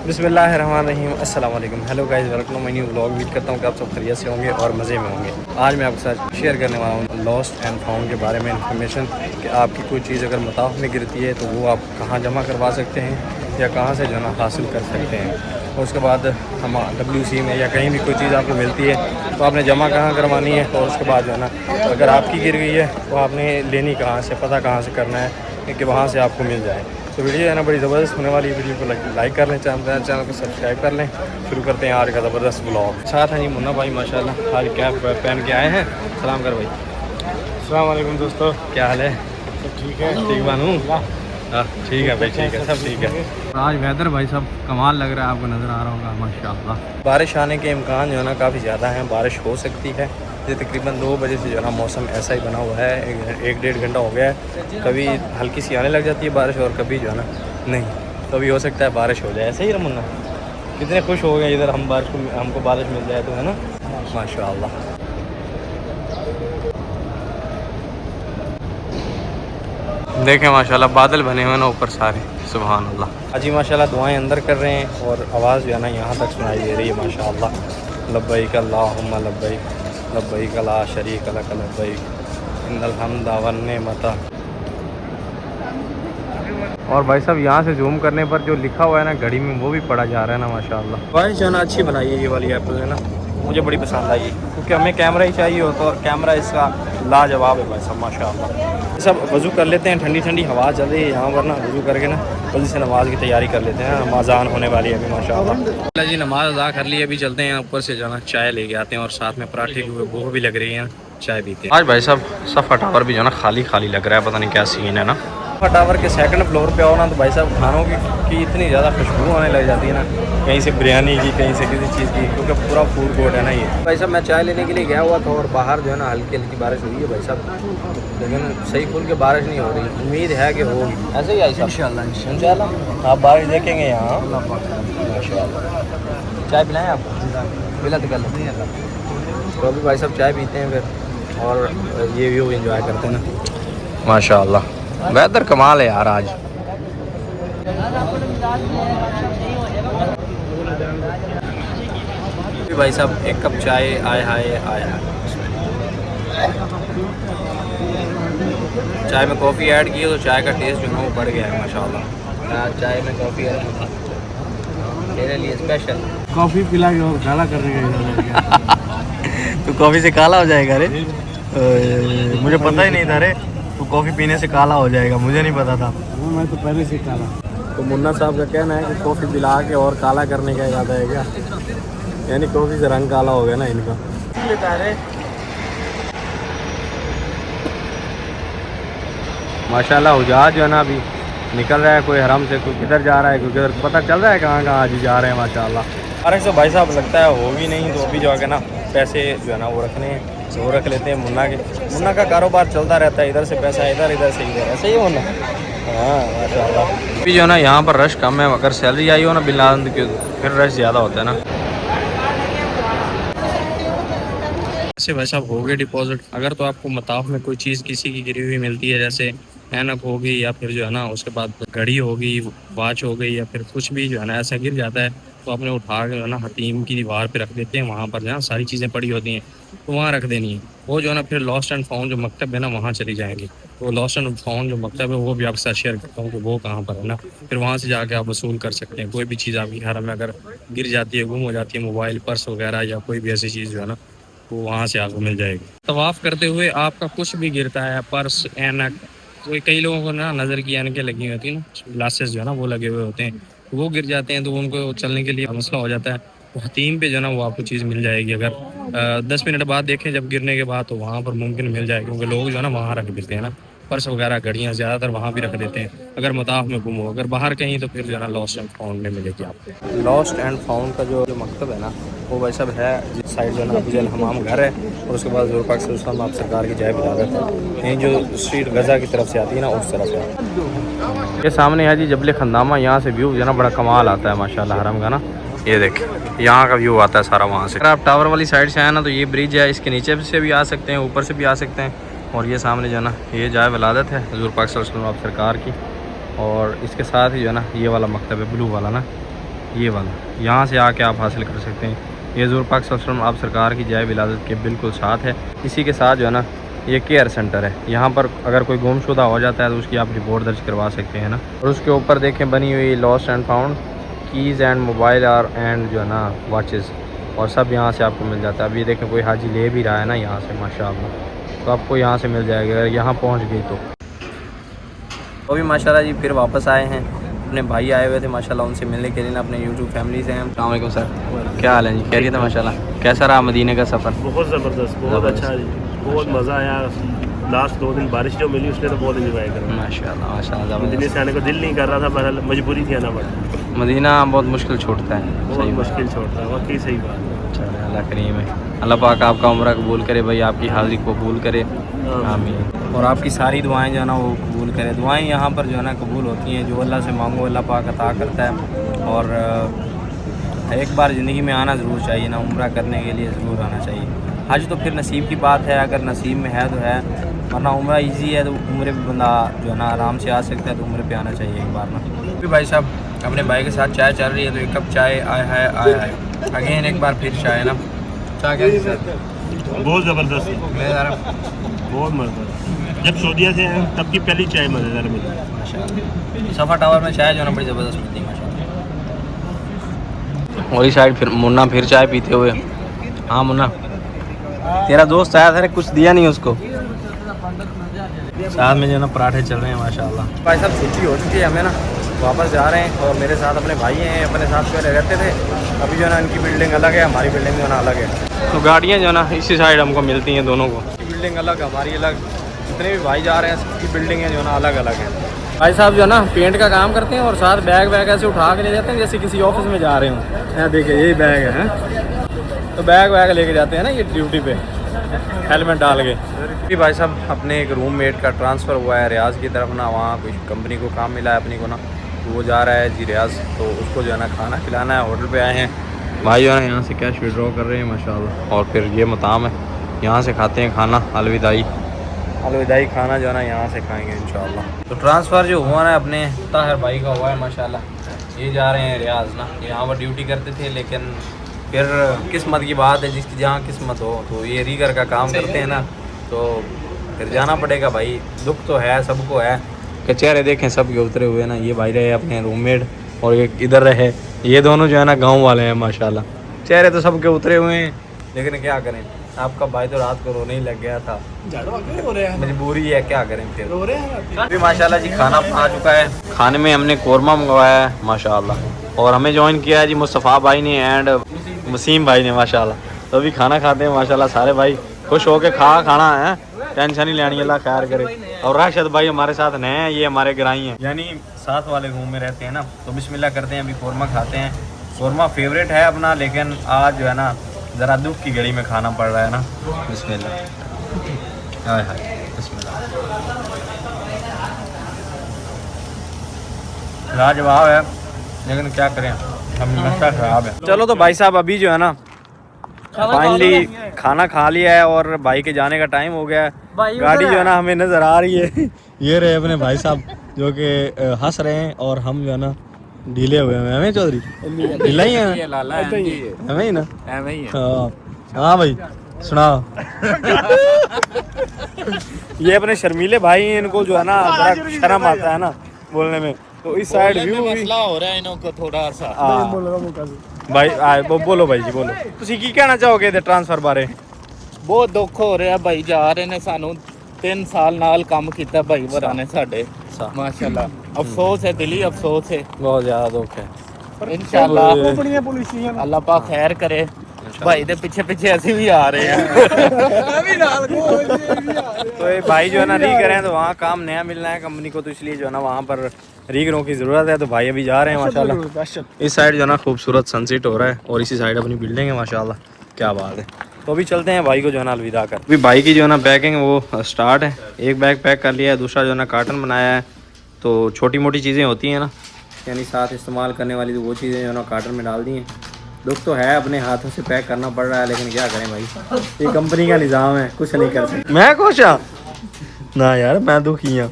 बिस्मिल्लाहिर्रहमानिर्रहीम अस्सलाम वालेकुम। Hello guys, welcome my new vlog. उम्मीद करता हूँ कि आप सब खैरियत से होंगे और मज़े में होंगे। आज मैं आपके साथ शेयर करने वाला हूँ लॉस्ट एंड फाउंड के बारे में इन्फॉर्मेशन कि आपकी कोई चीज़ अगर मताह में गिरती है तो वो आप कहाँ जमा करवा सकते हैं या कहाँ से जो है ना हासिल कर सकते हैं। और उसके बाद हम WC में या कहीं भी कोई चीज़ आपको मिलती है तो आपने जमा कहाँ करवानी है, और उसके बाद जो है ना अगर आपकी गिर गई है तो आपने लेनी कहाँ से, पता कहाँ से करना है कि वहाँ से आपको मिल जाए। तो वीडियो है ना बड़ी ज़बरदस्त होने वाली है। वीडियो को लाइक कर लें, चैनल को सब्सक्राइब कर लें। शुरू करते हैं आज का ज़बरदस्त ब्लॉग। साथ हैं जी मुन्ना भाई, माशाल्लाह आज कैप पहन के आए हैं। सलाम कर भाई। अस्सलाम वालेकुम दोस्तों, क्या हाल है? सब ठीक है? ठीक बानू? हाँ ठीक है भाई, ठीक है, सब ठीक है। आज वेदर भाई साहब कमाल लग रहा है, आपको नज़र आ रहा होगा माशाल्लाह। बारिश आने के इम्कान जो है ना काफ़ी ज़्यादा हैं, बारिश हो सकती है। ये तकरीबन 2 बजे से जो है ना मौसम ऐसा ही बना हुआ है। एक डेढ़ घंटा हो गया है। कभी हल्की सी आने लग जाती है बारिश और कभी जो है ना नहीं, तो अभी हो सकता है बारिश हो जाए। ऐसे ही रमुन्ना, कितने खुश हो गए इधर हम बारिश को, हमको बारिश मिल जाए तो, है ना माशाल्लाह। देखें माशाल्लाह बादल बने हुए ना ऊपर सारे, सुभान अल्लाह। अजी माशाल्लाह दुआएं अंदर कर रहे हैं और आवाज़ जो है ना यहाँ तक सुनाई दे रही है माशाल्लाह। लब्बैक अल्लाहुम्मा लब्बैक, लब्बैक ला शरीक लक लब्बैक, इन्नल हम्दा वन नेमत। और भाई साहब यहाँ से जूम करने पर जो लिखा हुआ है ना घड़ी में वो भी पढ़ा जा रहा है ना माशाल्लाह। वॉइस जो है ना अच्छी बनाई है ये वाली एप्पल है ना, मुझे बड़ी पसंद आई क्योंकि हमें कैमरा ही चाहिए होता है और कैमरा इसका लाजवाब है भाई साहब माशाल्लाह। सब वज़ू कर लेते हैं, ठंडी ठंडी हवा चल रही है यहाँ पर ना, वज़ू करके ना जल्दी से नमाज़ की तैयारी कर लेते हैं। नमाज़ान होने वाली है अभी माशाल्लाह। जी नमाज़ अदा कर ली, अभी चलते हैं ऊपर से जाना चाय लेके आते हैं और साथ में पराठे की वो भी लग रही है, चाय पीते हैं। आज भाई साहब सफ़ा टावर भी जो है ना खाली खाली लग रहा है, पता नहीं क्या सीन है ना। टावर के सेकंड फ्लोर पे आओ ना तो भाई साहब खानों की इतनी ज़्यादा खुशबू आने लग जाती है ना, कहीं से बिरयानी की, कहीं से किसी चीज़ की, क्योंकि पूरा फूड कोर्ट है ना ये। भाई साहब मैं चाय लेने के लिए गया हुआ था और बाहर जो है ना हल्की हल्की बारिश हुई है भाई साहब, लेकिन सही खुल के बारिश नहीं हो रही। उम्मीद है कि होगी, ऐसे ही आई साहब इंशाल्लाह आप बारिश देखेंगे यहाँ माशाल्लाह। चाय पिलाएँ आपको? पिला तो कर लेते हैं। तो अभी भाई साहब चाय पीते हैं फिर और ये व्यू एंजॉय करते हैं ना माशाल्लाह। वेदर कमाल है यार आज। भाई साहब एक कप चाय, आए हाय आए हाय। चाय में कॉफ़ी ऐड की तो चाय का टेस्ट जो है वो बढ़ गया है माशाल्लाह। चाय में कॉफ़ी ऐड मेरे लिए स्पेशल। कॉफ़ी पिला के काला करने का तो कॉफ़ी से काला हो जाएगा? अरे मुझे पता ही नहीं था। अरे तो कॉफ़ी पीने से काला हो जाएगा, मुझे नहीं पता था। मैं तो पहले से काला। तो मुन्ना साहब का कहना है कि कॉफ़ी पिला के और काला करने का इरादा है क्या? यानी कॉफ़ी से रंग काला हो गया ना इनका। माशाल्लाह हुजाज जो है ना अभी निकल रहा है, कोई हरम से कोई किधर जा रहा है, क्योंकि इधर पता चल रहा है कहाँ कहाँ आज जा रहे हैं माशाल्लाह। अरे तो भाई साहब लगता है होगी नहीं, तो अभी जो है ना पैसे जो है ना वो रखने हैं, वो रख लेते हैं। मुन्ना का कारोबार चलता रहता है, इधर से पैसा इधर, इधर से इधर, ऐसे ही होना। हाँ माशाल्लाह। अभी जो है ना यहाँ पर रश कम है, अगर सैलरी आई हो ना बिलांद की फिर रश ज़्यादा होता है ना। ऐसे भाई साहब हो गए डिपॉजिट। अगर तो आपको मताफ में कोई चीज़ किसी की गिरी हुई मिलती है, जैसे ऐनक हो गई या फिर जो है ना उसके बाद घड़ी हो गई, वॉच हो गई या फिर कुछ भी जो है ना ऐसा गिर जाता है, तो आपने उठा के जो है ना हतीम की दीवार पे रख देते हैं। वहाँ पर जो है सारी चीज़ें पड़ी होती हैं तो वहाँ रख देनी है। वो जो है ना फिर लॉस्ट एंड फाउंड जो मकतब है ना वहाँ चली जाएंगी। तो लॉस्ट एंड फाउंड जो मकतब है वो भी आपके साथ शेयर करता हूँ कि वो कहाँ पर है ना, फिर वहाँ से जाके आप वसूल कर सकते हैं। कोई भी चीज़ आपकी घर में अगर गिर जाती है, गुम हो जाती है, मोबाइल, पर्स वगैरह या कोई भी ऐसी चीज़ जो है ना वो वहाँ से आपको मिल जाएगी। तवाफ़ करते हुए आपका कुछ भी गिरता है, पर्स, ऐनक, कोई कई लोगों को ना नज़र की ऐनकें लगी होती हैं ना, ग्लासेस जो है ना वो लगे हुए होते हैं, वो गिर जाते हैं तो उनको चलने के लिए मसला हो जाता है। तो हतीम पे जो है ना वो आपको चीज़ मिल जाएगी। अगर 10 मिनट बाद देखें जब गिरने के बाद, तो वहाँ पर मुमकिन मिल जाएगी, क्योंकि लोग जो है ना वहाँ रख देते हैं ना पर्स वगैरह, घड़ियाँ ज़्यादातर वहाँ भी रख देते हैं। अगर मताफ में गुम हो, अगर बाहर कहीं, तो फिर जो है ना लॉस्ट एंड फाउंड में मिलेगी आपको। लॉस्ट एंड फाउंड का जो मकतब है ना वो भाई साहब है जिस साइड जो है ना अबू जहल हमाम घर है, और उसके बाद ज़ोर पाक सल्लल्लाहु आप सरकार की जाए बिलादत है, यहीं जो स्ट्रीट गज़ा की तरफ से आती है ना उस तरफ है। ये सामने है जी जबल खंदामा, यहाँ से व्यू जो है ना बड़ा कमाल आता है माशाल्लाह हरम का ना। ये देखें यहाँ का व्यू आता है सारा वहाँ से। अगर आप टावर वाली साइड से आए ना तो ये ब्रिज है, इसके नीचे से भी आ सकते हैं, ऊपर से भी आ सकते हैं। और ये सामने जो है ना ये जाए विलादत है हुज़ूर पाक सल्लल्लाहु अलैहि वसल्लम आप सरकार की, और इसके साथ ही जो है ना ये वाला मकतब है ब्लू वाला ना, ये वाला, यहाँ से आके आप हासिल कर सकते हैं। ये हज़ूर पाक सल्लल्लाहु अलैहि वसल्लम आप सरकार की जाए विलादत के बिल्कुल साथ है। इसी के साथ जो है ना ये केयर सेंटर है। यहाँ पर अगर कोई गुमशुदा हो जाता है तो उसकी आप रिपोर्ट दर्ज करवा सकते हैं ना। और उसके ऊपर देखें बनी हुई lost and found keys and mobile are and जो है ना वॉचेज़, और सब यहाँ से आपको मिल जाता है। अब ये देखें कोई हाजी ले भी रहा है ना यहाँ से माशाल्लाह, तो आपको यहाँ से मिल जाएगा अगर यहाँ पहुँच गई तो। भी माशाल्लाह जी फिर वापस आए हैं, अपने भाई आए हुए थे माशाल्लाह, उनसे मिलने के लिए ना अपने यूट्यूब फैमिली से हैं। अस्सलाम वालेकुम सर, क्या हाल है जी? खैरियत है माशाल्लाह। कैसा रहा मदीने का सफ़र? बहुत ज़बरदस्त, बहुत अच्छा जी, बहुत मज़ा आया। लास्ट 2 दिन बारिश जो मिली उसने तो बहुत इंजॉय करा माशाल्लाह माशाल्लाह। मदीने से आने को दिल नहीं कर रहा था, बहरहाल मजबूरी थी आना पड़ा। मदीना बहुत मुश्किल छूटता है, बहुत मुश्किल छोड़ता है वाकई, सही बात है। चलो अल्लाह करीम है, अल्लाह पाक आपका उम्र कबूल करे भाई, आपकी हाज़िरी कबूल करे, आमीन। और आपकी सारी दुआएं जो है ना वो कबूल करे। दुआएं यहाँ पर जो है ना कबूल होती हैं, जो अल्लाह से मांगो अल्लाह पाक अता करता है। और एक बार ज़िंदगी में आना ज़रूर चाहिए ना, उम्रा करने के लिए ज़रूर आना चाहिए। हज तो फिर नसीब की बात है, अगर नसीब में है तो है, वरना उम्रा इजी है तो उम्र पे बंदा जो है ना आराम से आ सकता है, तो उम्र पे आना चाहिए एक बार ना। फिर भाई साहब अपने भाई के साथ चाय चल रही है, तो एक कप चाय आया है अगेन एक बार फिर चाय ना। चाय कैसी सर? बहुत ज़बरदस्त, बहुत मज़ेदार। जब सऊदीया से आए तब की पहली चाय मज़ेदार मिली माशाल्लाह। सफ़ा टावर में चाय जो है ना बड़ी ज़बरदस्त मिलती है माशाल्लाह। और इस साइड फिर मुन्ना फिर चाय पीते हुए। हाँ मुन्ना, तेरा दोस्त आया था, कुछ दिया नहीं उसको। साथ में जो है ना पराठे चल रहे हैं माशाल्लाह। भाई साहब छुट्टी हो चुकी है, हमें ना वापस जा रहे हैं, और मेरे साथ अपने भाई हैं, अपने साथ पहले रहते थे, अभी जो है ना इनकी बिल्डिंग अलग है, हमारी बिल्डिंग जो है ना अलग है। तो गाड़ियाँ जो है ना इसी साइड हमको मिलती हैं दोनों को, बिल्डिंग अलग हमारी अलग, जितने भी भाई जा रहे हैं सबकी बिल्डिंगें जो है ना अलग अलग है। भाई साहब जो है ना पेंट का काम करते हैं और साथ बैग ऐसे उठा के ले जाते हैं जैसे किसी ऑफिस में जा रहे हों। यहाँ देखिए यही बैग है, तो बैग लेके जाते हैं ना ये ड्यूटी पे, हेलमेट डाल के। फिर भाई साहब अपने एक रूममेट का ट्रांसफ़र हुआ है रियाज़ की तरफ ना, वहाँ कुछ कंपनी को काम मिला है अपनी को ना, तो वो जा रहा है जी रियाज़, तो उसको जो है ना खाना खिलाना है। होटल पे आए हैं भाई जो है ना, यहाँ से कैश विड्रॉ कर रहे हैं माशाल्लाह। और फिर ये मताम है, यहाँ से खाते हैं खाना, अलविदाई खाना जो है ना यहाँ से खाएंगे इंशाल्लाह। तो ट्रांसफ़र जो हुआ ना अपने ताहिर भाई का हुआ है माशाल्लाह। ये जा रहे हैं रियाज़ ना, यहाँ पर ड्यूटी करते थे, लेकिन फिर किस्मत की बात है, जिसकी जहाँ किस्मत हो, तो ये रीगर का काम करते हैं ना, तो फिर जाना पड़ेगा भाई। दुख तो है, सबको है। के चेहरे देखें सबके उतरे हुए ना, ये भाई रहे अपने रूममेट, और एक इधर रहे, ये दोनों जो है ना गाँव वाले हैं माशाल्लाह। चेहरे तो सबके उतरे हुए हैं, लेकिन क्या करें, आपका भाई तो रात को रोने ही लग गया था, मजबूरी है, क्या करें फिर। अभी माशाल्लाह जी खाना आ चुका है, खाने में हमने कौरमा मंगवाया है माशाल्लाह, और हमें ज्वाइन किया है जी मुस्तफ़ा भाई ने एंड वसीम भाई ने माशाल्लाह। तो अभी खाना खाते हैं माशाल्लाह, सारे भाई खुश होके खाना है, टेंशन ही लेनी, अल्लाह खैर करे। और राशिद भाई हमारे साथ नए हैं, ये हमारे ग्राही हैं, यानी साथ वाले रूम में रहते हैं ना। तो बिस्मिल्लाह करते हैं, अभी कौरमा खाते हैं। कौरमा फेवरेट है अपना, लेकिन आज जो है ना ज़रा दुख की घड़ी में खाना पड़ रहा है ना। बिस्मिल्लाह, हाय हाय बिस्मिल्लाह, लाजवाब है, लेकिन क्या करें, हम नशा खराब है। चलो तो भाई साहब अभी जो है ना फाइनली खाना खा लिया है, और भाई के जाने का टाइम हो गया है। गाड़ी जो है ना हमें नज़र आ रही है, ये रहे अपने भाई साहब जो कि हंस रहे हैं, और हम जो है ना ढीले हुए हैं। हमें चौधरी ढीला ही है, हमें ही ना, हाँ भाई सुना। ये अपने शर्मीले भाई हैं, इनको जो है ना बड़ा शर्म आता है ना बोलने में, तो इस साइड व्यू मसला हो रहा है इनको थोड़ा सा। भाई बोलो भाई जी बोलो, ਤੁਸੀਂ ਕੀ ਕਹਿਣਾ ਚਾਹੋਗੇ ਇਹਦੇ ਟ੍ਰਾਂਸਫਰ ਬਾਰੇ? ਬਹੁਤ ਦੁੱਖ ਹੋ ਰਿਹਾ ਭਾਈ, ਜਾ ਰਹੇ ਨੇ, ਸਾਨੂੰ 3 ਸਾਲ ਨਾਲ ਕੰਮ ਕੀਤਾ ਭਾਈ ਭਰਾ ਨੇ ਸਾਡੇ, ਮਾਸ਼ਾਅੱਲਾ। ਅਫਸੋਸ ਹੈ, ਦਿਲੀ ਅਫਸੋਸ ਹੈ, ਬਹੁਤ ਜ਼ਿਆਦਾ ਦੁੱਖ ਹੈ। ਇਨਸ਼ਾਅੱਲਾ ਅੱਲਾਹ ਪਾਕ ਖੈਰ ਕਰੇ। भाई दे पीछे ਅਸੀਂ भी आ रहे हैं। तो ये भाई जो है ना रीगर हैं, तो वहाँ काम नया मिलना है कंपनी को, तो इसलिए जो है ना वहाँ पर रीगरों की ज़रूरत है। तो भाई अभी जा रहे हैं माशाल्लाह। इस साइड जो है ना खूबसूरत सनसेट हो रहा है, और इसी साइड अपनी बिल्डिंग है माशाल्लाह, क्या बात है। तो अभी चलते हैं भाई को जो है ना अलविदा कर। अभी भाई की जो है ना पैकिंग वो स्टार्ट है, एक बैग पैक कर लिया है, दूसरा जो है ना कार्टन बनाया है। तो छोटी मोटी चीज़ें होती हैं ना, यानी साथ इस्तेमाल करने वाली, तो वो चीज़ें जो है ना कार्टन में डाल दी हैं। दुख तो है, अपने हाथों से पैक करना पड़ रहा है, लेकिन क्या करें भाई, ये कंपनी का निज़ाम है, कुछ नहीं कर सकते। मैं खुश हाँ ना यार, मैं दुखी हूँ।